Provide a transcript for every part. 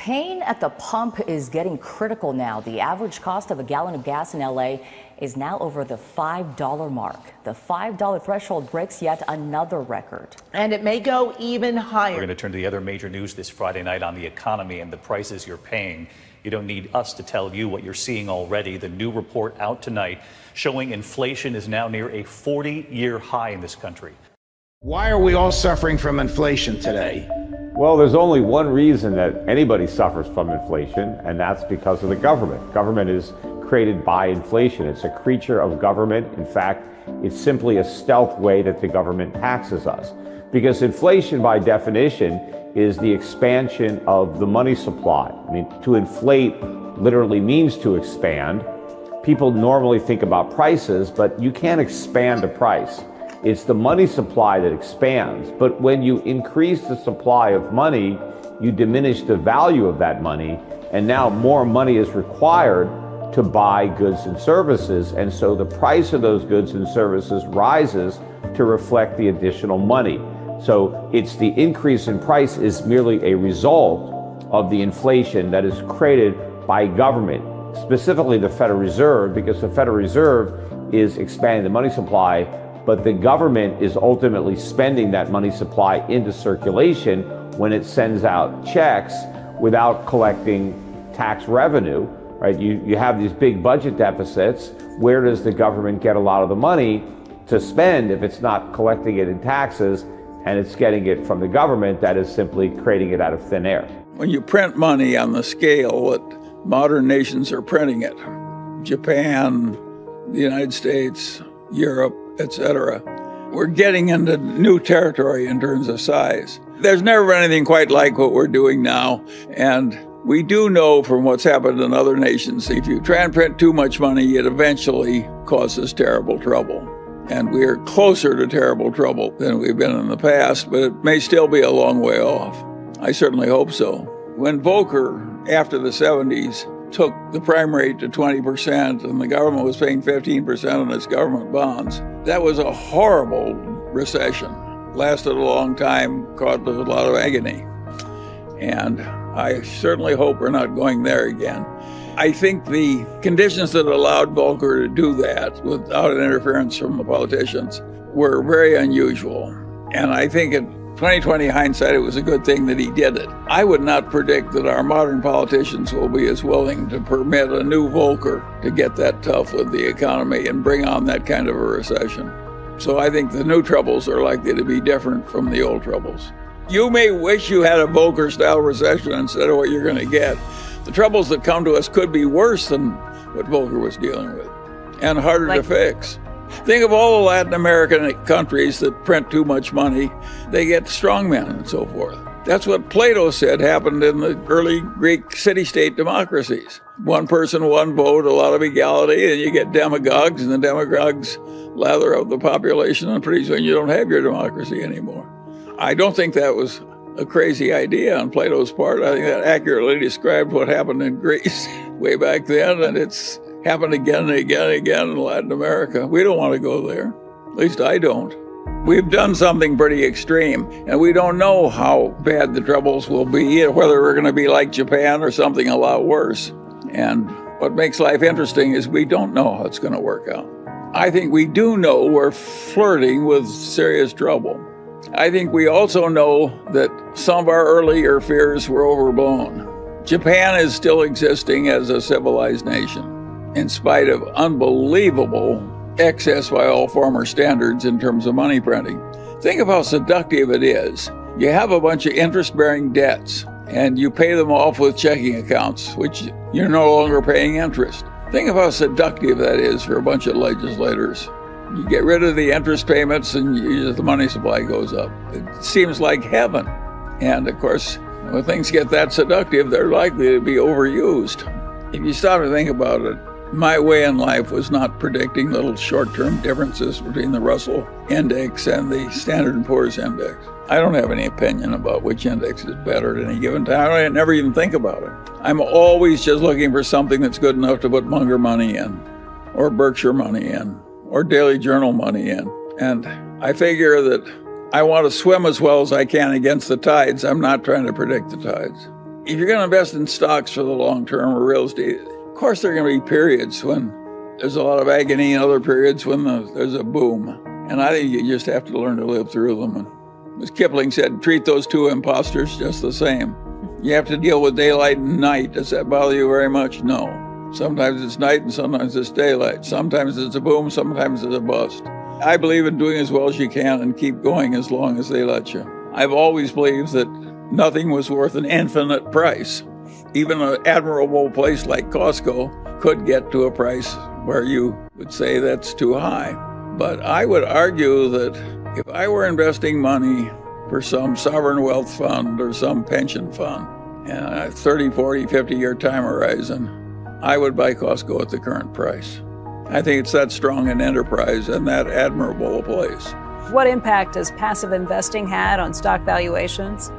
Pain at the pump is getting critical now. The average cost of a gallon of gas in LA is now over the $5 mark. The $5 threshold breaks yet another record. And it may go even higher. We're going to turn to the other major news this Friday night on the economy and the prices you're paying. You don't need us to tell you what you're seeing already. The new report out tonight showing inflation is now near a 40-year high in this country. Why are we all suffering from inflation today? Well, there's only one reason that anybody suffers from inflation, and that's because of the government. Government is created by inflation. It's a creature of government. In fact, it's simply a stealth way that the government taxes us. Because inflation, by definition, is the expansion of the money supply. I mean, to inflate literally means to expand. People normally think about prices, but you can't expand a price. It's the money supply that expands. But when you increase the supply of money, you diminish the value of that money. And now more money is required to buy goods and services. And so the price of those goods and services rises to reflect the additional money. So it's the increase in price is merely a result of the inflation that is created by government, specifically the Federal Reserve, because the Federal Reserve is expanding the money supply, but the government is ultimately spending that money supply into circulation when it sends out checks without collecting tax revenue, right? You have these big budget deficits. Where does the government get a lot of the money to spend if it's not collecting it in taxes and it's getting it from the government that is simply creating it out of thin air? When you print money on the scale that modern nations are printing it, Japan, the United States, Europe, etc., we're getting into new territory in terms of size. There's never been anything quite like what we're doing now, and we do know from what's happened in other nations, if you try and print too much money, it eventually causes terrible trouble. And we are closer to terrible trouble than we've been in the past, but it may still be a long way off. I certainly hope so. When Volcker, after the 70s, took the prime rate to 20% and the government was paying 15% on its government bonds, that was a horrible recession. Lasted a long time, caused a lot of agony. And I certainly hope we're not going there again. I think the conditions that allowed Volcker to do that without an interference from the politicians were very unusual. And I think in 2020 hindsight, it was a good thing that he did it. I would not predict that our modern politicians will be as willing to permit a new Volcker to get that tough with the economy and bring on that kind of a recession. So I think the new troubles are likely to be different from the old troubles. You may wish you had a Volcker-style recession instead of what you're going to get. The troubles that come to us could be worse than what Volcker was dealing with and harder to fix. Think of all the Latin American countries that print too much money. They get strongmen and so forth. That's what Plato said happened in the early Greek city-state democracies. One person, one vote, a lot of equality, and you get demagogues, and the demagogues lather up the population, and pretty soon you don't have your democracy anymore. I don't think that was a crazy idea on Plato's part. I think that accurately described what happened in Greece way back then, and it's happened again and again and again in Latin America. We don't want to go there. At least I don't. We've done something pretty extreme, and we don't know how bad the troubles will be, whether we're going to be like Japan or something a lot worse. And what makes life interesting is we don't know how it's going to work out. I think we do know we're flirting with serious trouble. I think we also know that some of our earlier fears were overblown. Japan is still existing as a civilized nation, in spite of unbelievable excess by all former standards in terms of money printing. Think of how seductive it is. You have a bunch of interest-bearing debts, and you pay them off with checking accounts, which you're no longer paying interest. Think of how seductive that is for a bunch of legislators. You get rid of the interest payments and the money supply goes up. It seems like heaven. And of course, when things get that seductive, they're likely to be overused. If you stop to think about it, my way in life was not predicting little short-term differences between the Russell Index and the Standard & Poor's Index. I don't have any opinion about which index is better at any given time. I never even think about it. I'm always just looking for something that's good enough to put Munger money in, or Berkshire money in, or Daily Journal money in. And I figure that I want to swim as well as I can against the tides. I'm not trying to predict the tides. if you're going to invest in stocks for the long term or real estate, of course there are going to be periods when there's a lot of agony and other periods when there's a boom. And I think you just have to learn to live through them. And as Kipling said, treat those two imposters just the same. You have to deal with daylight and night. Does that bother you very much? No. Sometimes it's night and sometimes it's daylight. Sometimes it's a boom, sometimes it's a bust. I believe in doing as well as you can and keep going as long as they let you. I've always believed that nothing was worth an infinite price. Even an admirable place like Costco could get to a price where you would say that's too high. But I would argue that if I were investing money for some sovereign wealth fund or some pension fund, and a 30, 40, 50-year time horizon, I would buy Costco at the current price. I think it's that strong an enterprise and that admirable a place. What impact has passive investing had on stock valuations?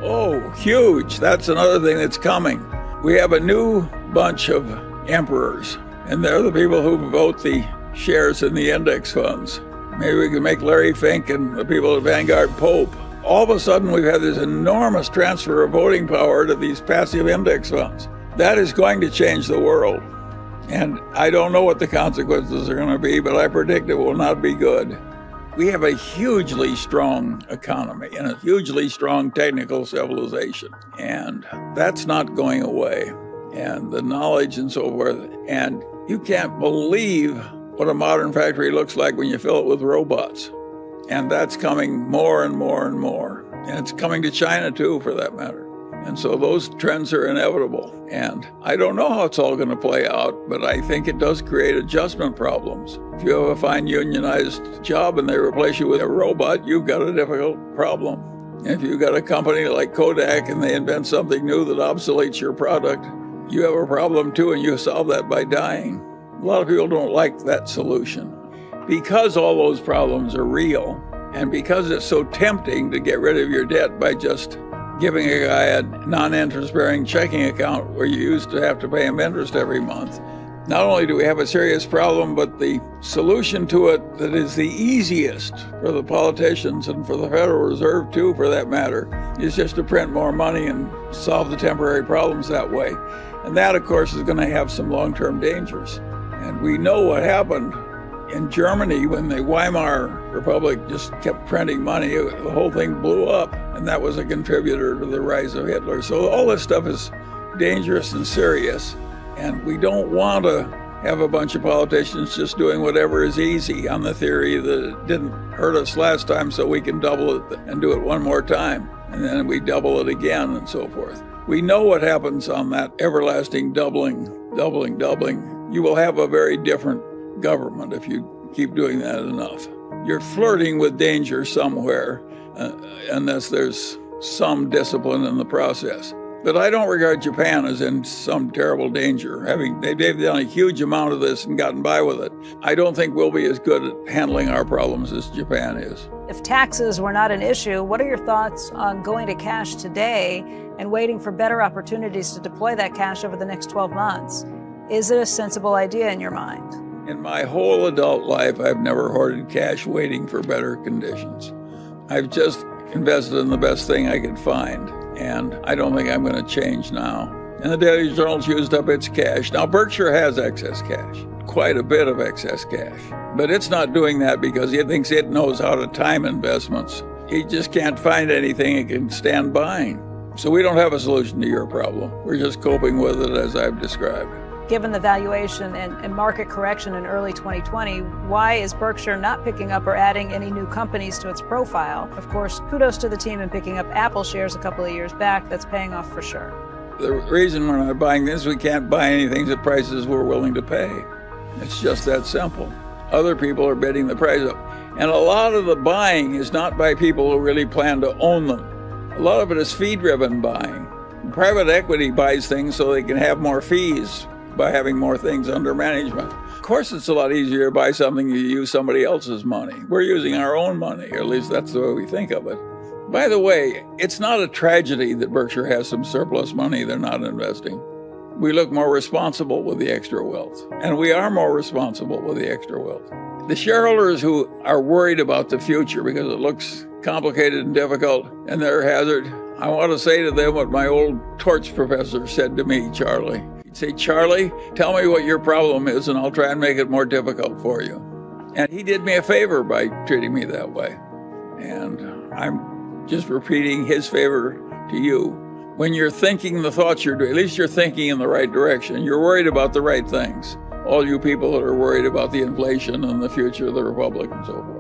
Oh, huge. That's another thing that's coming. We have a new bunch of emperors, and they're the people who vote the shares in the index funds. Maybe we can make Larry Fink and the people at Vanguard Pope. All of a sudden, we've had this enormous transfer of voting power to these passive index funds. That is going to change the world. And I don't know what the consequences are going to be, but I predict it will not be good. We have a hugely strong economy and a hugely strong technical civilization. And that's not going away. And the knowledge and so forth. And you can't believe what a modern factory looks like when you fill it with robots. And that's coming more and more and more. And it's coming to China too, for that matter. And so those trends are inevitable. And I don't know how it's all going to play out, but I think it does create adjustment problems. If you have a fine unionized job and they replace you with a robot, you've got a difficult problem. If you've got a company like Kodak and they invent something new that obsoletes your product, you have a problem too, and you solve that by dying. A lot of people don't like that solution. Because all those problems are real, and because it's so tempting to get rid of your debt by just giving a guy a non-interest-bearing checking account where you used to have to pay him interest every month. Not only do we have a serious problem, but the solution to it that is the easiest for the politicians and for the Federal Reserve too, for that matter, is just to print more money and solve the temporary problems that way. And that, of course, is going to have some long-term dangers. And we know what happened in Germany when the Weimar Republic just kept printing money. The whole thing blew up, and that was a contributor to the rise of Hitler. So all this stuff is dangerous and serious, and we don't want to have a bunch of politicians just doing whatever is easy on the theory that it didn't hurt us last time, so we can double it and do it one more time, and then we double it again and so forth. We know what happens on that everlasting doubling. You will have a very different government if you keep doing that enough. You're flirting with danger somewhere, unless there's some discipline in the process. But I don't regard Japan as in some terrible danger. They've done a huge amount of this and gotten by with it. I don't think we'll be as good at handling our problems as Japan is. If taxes were not an issue, what are your thoughts on going to cash today and waiting for better opportunities to deploy that cash over the next 12 months? Is it a sensible idea in your mind? In my whole adult life, I've never hoarded cash waiting for better conditions. I've just invested in the best thing I could find, and I don't think I'm going to change now. And the Daily Journal's used up its cash. Now, Berkshire has excess cash, quite a bit of excess cash. But it's not doing that because it thinks it knows how to time investments. It just can't find anything it can stand buying. So we don't have a solution to your problem. We're just coping with it as I've described. Given the valuation and market correction in early 2020, why is Berkshire not picking up or adding any new companies to its profile? Of course, kudos to the team in picking up Apple shares a couple of years back. That's paying off for sure. The reason we're not buying this, we can't buy anything at prices we're willing to pay. It's just that simple. Other people are bidding the price up. And a lot of the buying is not by people who really plan to own them. A lot of it is fee-driven buying. Private equity buys things so they can have more fees by having more things under management. Of course, it's a lot easier to buy something you use somebody else's money. We're using our own money, or at least that's the way we think of it. By the way, it's not a tragedy that Berkshire has some surplus money they're not investing. We look more responsible with the extra wealth, and we are more responsible with the extra wealth. The shareholders who are worried about the future because it looks complicated and difficult and they're hazard, I want to say to them what my old torch professor said to me, Charlie. He'd say, Charlie, tell me what your problem is and I'll try and make it more difficult for you. And he did me a favor by treating me that way. And I'm just repeating his favor to you. When you're thinking the thoughts you're doing, at least you're thinking in the right direction. You're worried about the right things. All you people that are worried about the inflation and the future of the republic and so forth.